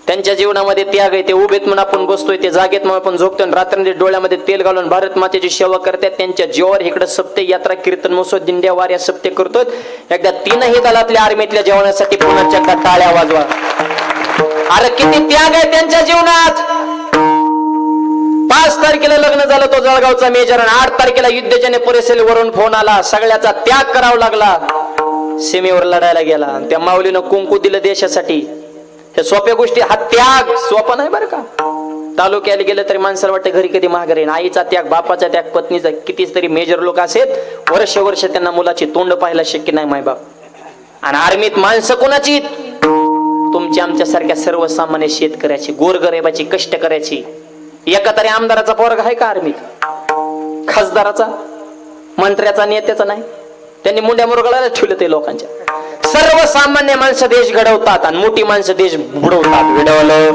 त्यांच्या जीवनामध्ये त्याग आहे. ते उभेत म्हणून आपण बसतोय, ते जागेत म्हणून आपण झोपतोय, रात्री डोळ्यामध्ये तेल घालून भारत मातेची सेवा करतात. त्यांच्या जीवावर इकडे सप्ते यात्रा कीर्तन महोत्सव दिंड्या वाऱ्या सप्ते करतोय. एकदा तीनही दलातल्या आर्मीतल्या जवानांसाठी पुन्हा एकदा टाळ्या वाजवा. अरे किती त्याग आहे त्यांच्या जीवनात. 5 तारखेला लग्न झालं तो जळगावचा मेजर, आणि 8 तारखेला युद्धजन्य परिस्थितीवरून फोन आला. सगळ्याचा त्याग करावा लागला. सीमेवर लढायला गेला. त्या माऊलीनं कुंकू दिलं देशासाठी. हे सोप्या गोष्टी, हा त्याग सोपा नाही बरं का. तालुक्याला गेलं तरी माणसाला वाटतं घरी कधी माघार येईल. आईचा त्याग, बापाचा त्याग, पत्नीचा. कितीच तरी मेजर लोक असेल वर्ष त्यांना मुलाची तोंड पाहायला शक्य नाही मायबाप. आणि आर्मीत माणसं कोणाची? तुमच्या आमच्यासारख्या सर्वसामान्य शेतकऱ्याची, गोरगरिबाची, कष्ट करायची. एका तरी आमदाराचा पोरगा आहे का आर्मीत? खासदाराचा, मंत्र्याचा, नेत्याचा नाही. त्यांनी मुंड्या मुरगळायला ठेवलं ते लोकांच्या. सर्वसामान्य माणसं देश घडवतात आणि मोठी माणसं देश बुडवतात. विडवलं